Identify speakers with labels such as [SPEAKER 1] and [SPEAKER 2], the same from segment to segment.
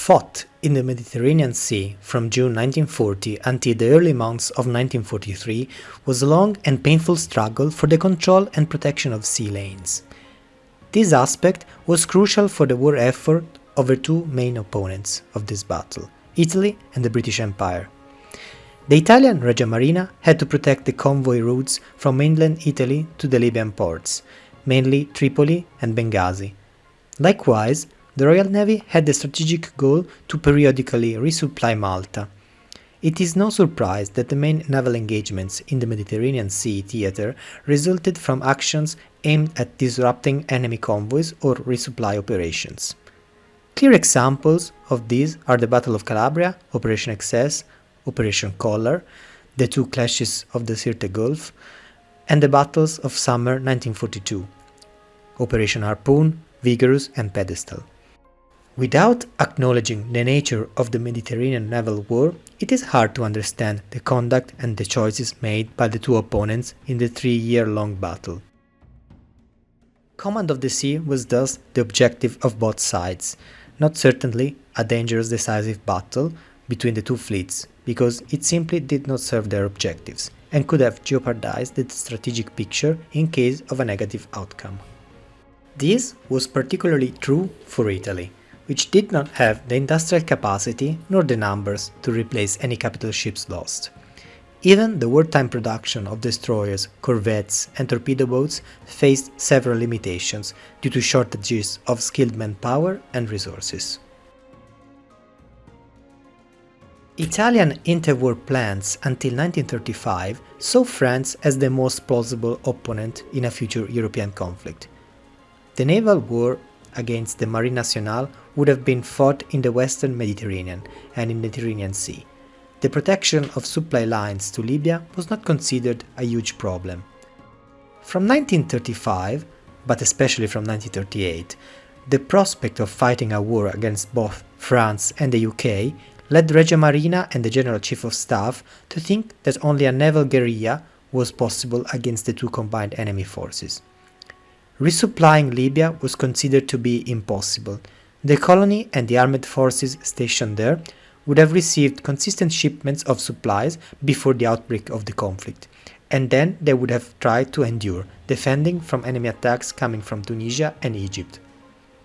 [SPEAKER 1] fought in the Mediterranean Sea from June 1940 until the early months of 1943 was a long and painful struggle for the control and protection of sea lanes. This aspect was crucial for the war effort over two main opponents of this battle, Italy and the British Empire. The Italian Regia Marina had to protect the convoy routes from mainland Italy to the Libyan ports, mainly Tripoli and Benghazi. Likewise, the Royal Navy had the strategic goal to periodically resupply Malta. It is no surprise that the main naval engagements in the Mediterranean Sea theater resulted from actions aimed at disrupting enemy convoys or resupply operations. Clear examples of these are the Battle of Calabria, Operation Excess, Operation Collar, the two clashes of the Sirte Gulf, and the battles of summer 1942, Operation Harpoon, Vigorous and Pedestal. Without acknowledging the nature of the Mediterranean naval war, it is hard to understand the conduct and the choices made by the two opponents in the 3-year-long battle. Command of the sea was thus the objective of both sides, not certainly a dangerous decisive battle between the two fleets, because it simply did not serve their objectives and could have jeopardized the strategic picture in case of a negative outcome. This was particularly true for Italy, which did not have the industrial capacity nor the numbers to replace any capital ships lost. Even the wartime production of destroyers, corvettes and torpedo boats faced several limitations due to shortages of skilled manpower and resources. Italian interwar plans until 1935 saw France as the most plausible opponent in a future European conflict. The naval war against the Marine Nationale would have been fought in the western Mediterranean and in the Mediterranean Sea. The protection of supply lines to Libya was not considered a huge problem. From 1935, but especially from 1938, the prospect of fighting a war against both France and the UK led Regia Marina and the General Chief of Staff to think that only a naval guerrilla was possible against the two combined enemy forces. Resupplying Libya was considered to be impossible. The colony and the armed forces stationed there would have received consistent shipments of supplies before the outbreak of the conflict, and then they would have tried to endure, defending from enemy attacks coming from Tunisia and Egypt.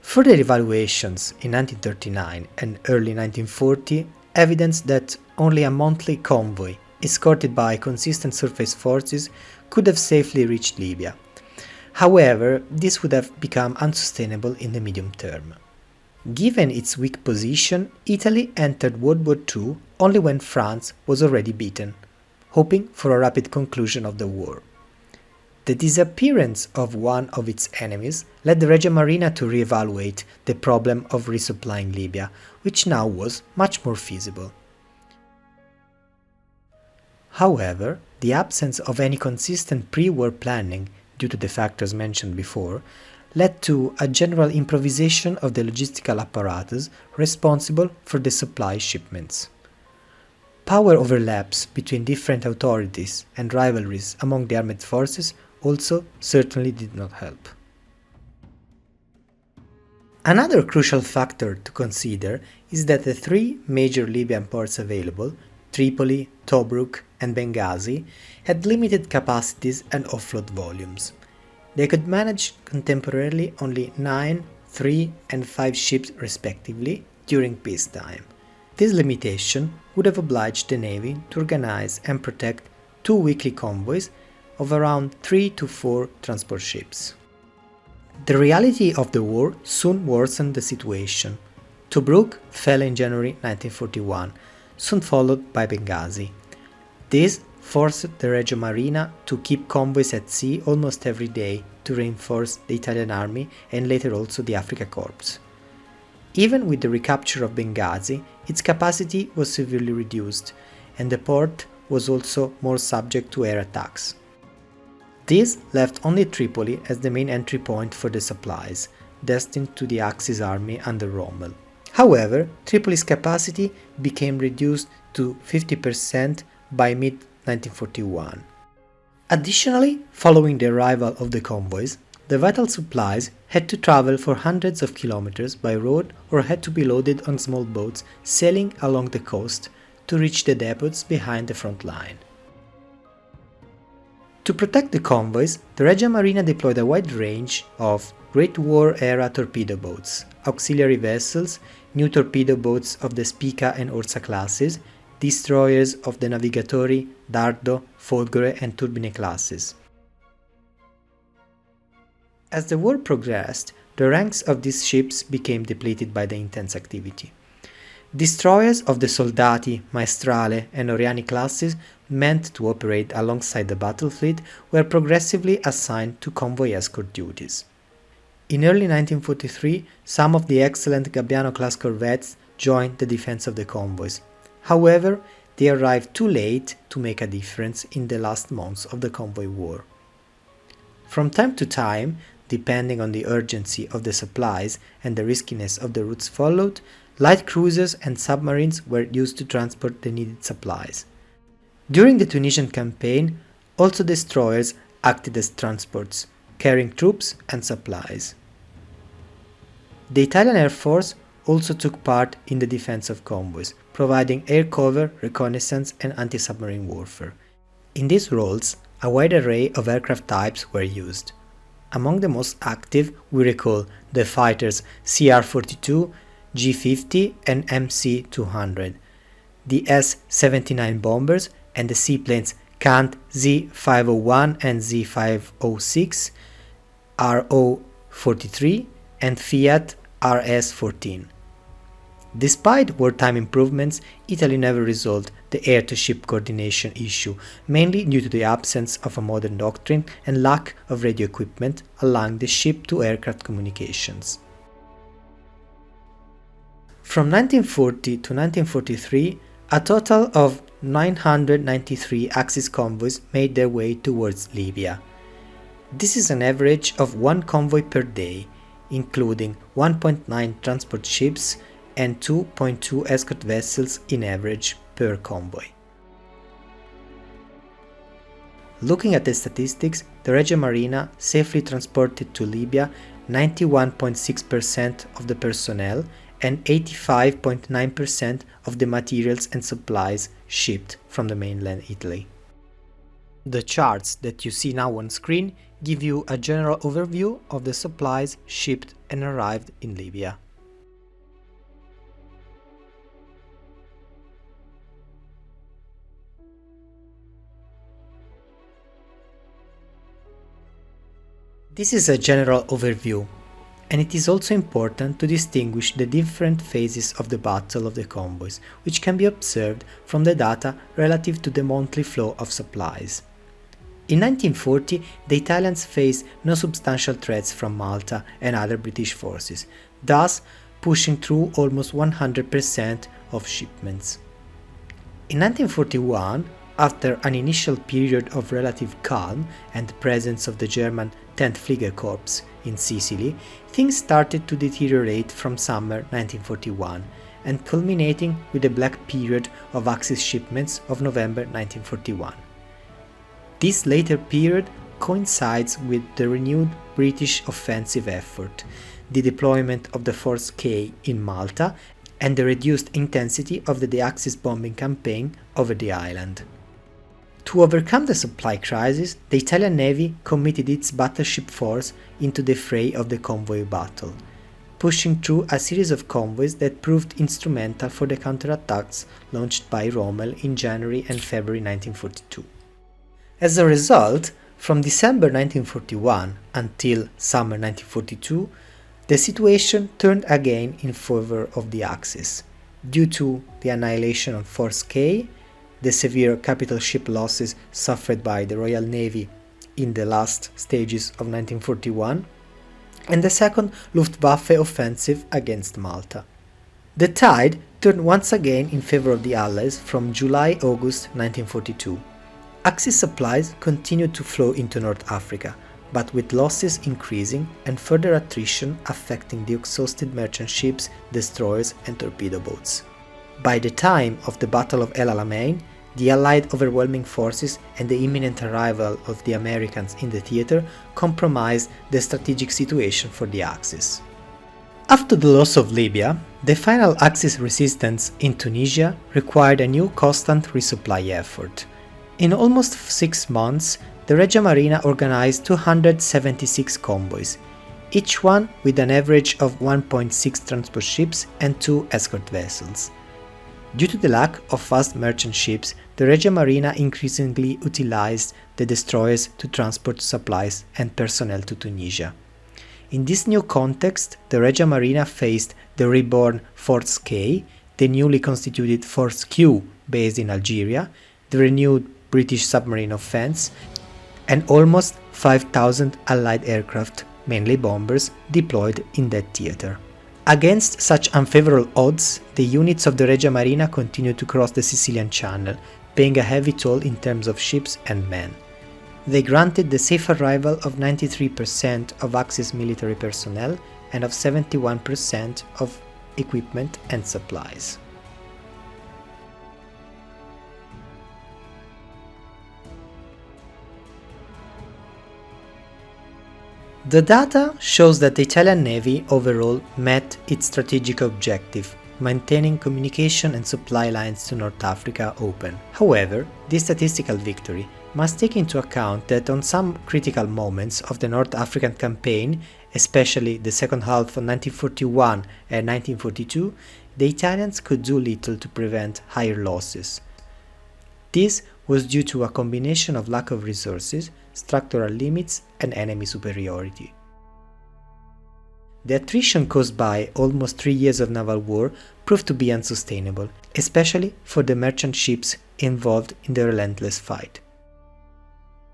[SPEAKER 1] Further evaluations in 1939 and early 1940 evidenced that only a monthly convoy, escorted by consistent surface forces, could have safely reached Libya. However, this would have become unsustainable in the medium term. Given its weak position, Italy entered World War II only when France was already beaten, hoping for a rapid conclusion of the war. The disappearance of one of its enemies led the Regia Marina to reevaluate the problem of resupplying Libya, which now was much more feasible. However, the absence of any consistent pre-war planning due to the factors mentioned before, led to a general improvisation of the logistical apparatus responsible for the supply shipments. Power overlaps between different authorities and rivalries among the armed forces also certainly did not help. Another crucial factor to consider is that the three major Libyan ports available, Tripoli, Tobruk and Benghazi, had limited capacities and offload volumes. They could manage contemporarily only 9, 3 and 5 ships respectively during peacetime. This limitation would have obliged the Navy to organize and protect 2 weekly convoys of around 3 to 4 transport ships. The reality of the war soon worsened the situation. Tobruk fell in January 1941, soon followed by Benghazi. This forced the Regia Marina to keep convoys at sea almost every day to reinforce the Italian army and later also the Africa Corps. Even with the recapture of Benghazi, its capacity was severely reduced, and the port was also more subject to air attacks. This left only Tripoli as the main entry point for the supplies, destined to the Axis army under Rommel. However, Tripoli's capacity became reduced to 50% by mid-1941. Additionally, following the arrival of the convoys, the vital supplies had to travel for hundreds of kilometers by road or had to be loaded on small boats sailing along the coast to reach the depots behind the front line. To protect the convoys, the Regia Marina deployed a wide range of Great War-era torpedo boats, auxiliary vessels, new torpedo boats of the Spica and Orsa classes, destroyers of the Navigatori, Dardo, Folgore and Turbine classes. As the war progressed, the ranks of these ships became depleted by the intense activity. Destroyers of the Soldati, Maestrale and Oriani classes, meant to operate alongside the battle fleet, were progressively assigned to convoy escort duties. In early 1943, some of the excellent Gabbiano-class corvettes joined the defense of the convoys. However, they arrived too late to make a difference in the last months of the convoy war. From time to time, depending on the urgency of the supplies and the riskiness of the routes followed, light cruisers and submarines were used to transport the needed supplies. During the Tunisian campaign, also destroyers acted as transports, carrying troops and supplies. The Italian Air Force also took part in the defense of convoys, providing air cover, reconnaissance and anti-submarine warfare. In these roles, a wide array of aircraft types were used. Among the most active, we recall the fighters CR-42, G-50 and MC-200, the S-79 bombers and the seaplanes Kant Z-501 and Z-506, RO-43 and Fiat RS-14. Despite wartime improvements, Italy never resolved the air-to-ship coordination issue, mainly due to the absence of a modern doctrine and lack of radio equipment allowing the ship-to-aircraft communications. From 1940 to 1943, a total of 993 Axis convoys made their way towards Libya. This is an average of one convoy per day, including 1.9 transport ships and 2.2 escort vessels in average per convoy. Looking at the statistics, the Regia Marina safely transported to Libya 91.6% of the personnel and 85.9% of the materials and supplies shipped from the mainland Italy. The charts that you see now on screen give you a general overview of the supplies shipped and arrived in Libya. This is a general overview, and it is also important to distinguish the different phases of the battle of the convoys, which can be observed from the data relative to the monthly flow of supplies. In 1940, the Italians faced no substantial threats from Malta and other British forces, thus pushing through almost 100% of shipments. In 1941, after an initial period of relative calm and the presence of the German 10th Fliegerkorps in Sicily, things started to deteriorate from summer 1941 and culminating with the black period of Axis shipments of November 1941. This later period coincides with the renewed British offensive effort, the deployment of the Force K in Malta, and the reduced intensity of the Axis bombing campaign over the island. To overcome the supply crisis, the Italian Navy committed its battleship force into the fray of the convoy battle, pushing through a series of convoys that proved instrumental for the counterattacks launched by Rommel in January and February 1942. As a result, from December 1941 until summer 1942, the situation turned again in favor of the Axis, due to the annihilation of Force K, the severe capital ship losses suffered by the Royal Navy in the last stages of 1941, and the second Luftwaffe offensive against Malta. The tide turned once again in favor of the Allies from July-August 1942. Axis supplies continued to flow into North Africa, but with losses increasing and further attrition affecting the exhausted merchant ships, destroyers and torpedo boats. By the time of the Battle of El Alamein, The Allied overwhelming forces and the imminent arrival of the Americans in the theater compromised the strategic situation for the Axis. After the loss of Libya, the final Axis resistance in Tunisia required a new constant resupply effort. In almost 6 months, the Regia Marina organized 276 convoys, each one with an average of 1.6 transport ships and 2 escort vessels. Due to the lack of fast merchant ships, the Regia Marina increasingly utilized the destroyers to transport supplies and personnel to Tunisia. In this new context, the Regia Marina faced the reborn Force K, the newly constituted Force Q based in Algeria, the renewed British submarine offense, and almost 5,000 Allied aircraft, mainly bombers, deployed in that theater. Against such unfavorable odds, the units of the Regia Marina continued to cross the Sicilian Channel, paying a heavy toll in terms of ships and men. They granted the safe arrival of 93% of Axis military personnel and of 71% of equipment and supplies. The data shows that the Italian Navy overall met its strategic objective, maintaining communication and supply lines to North Africa open. However, this statistical victory must take into account that on some critical moments of the North African campaign, especially the second half of 1941 and 1942, the Italians could do little to prevent higher losses. This was due to a combination of lack of resources, structural limits, and enemy superiority. The attrition caused by almost 3 years of naval war proved to be unsustainable, especially for the merchant ships involved in the relentless fight.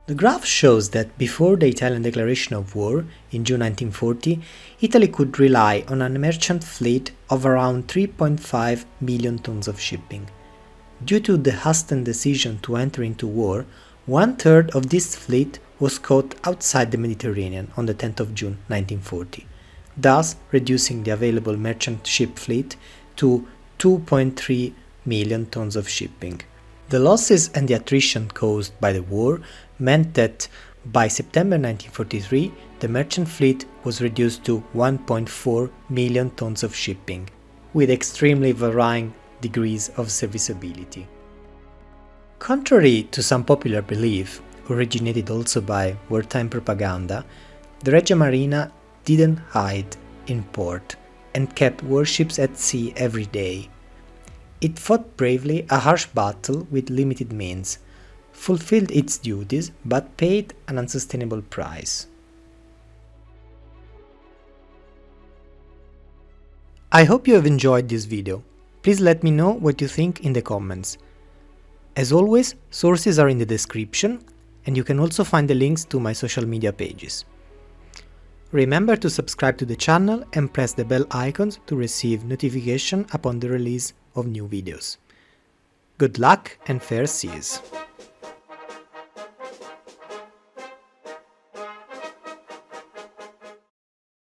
[SPEAKER 1] The graph shows that before the Italian declaration of war in June 1940, Italy could rely on a merchant fleet of around 3.5 million tons of shipping. Due to the hastened decision to enter into war, 1/3 of this fleet was caught outside the Mediterranean on the 10th of June 1940, thus reducing the available merchant ship fleet to 2.3 million tons of shipping. The losses and the attrition caused by the war meant that by September 1943 the merchant fleet was reduced to 1.4 million tons of shipping, with extremely varying degrees of serviceability. Contrary to some popular belief, originated also by wartime propaganda, the Regia Marina didn't hide in port and kept warships at sea every day. It fought bravely a harsh battle with limited means, fulfilled its duties, but paid an unsustainable price. I hope you have enjoyed this video. Please let me know what you think in the comments. As always, sources are in the description, and you can also find the links to my social media pages. Remember to subscribe to the channel and press the bell icons to receive notification upon the release of new videos. Good luck and fair seas!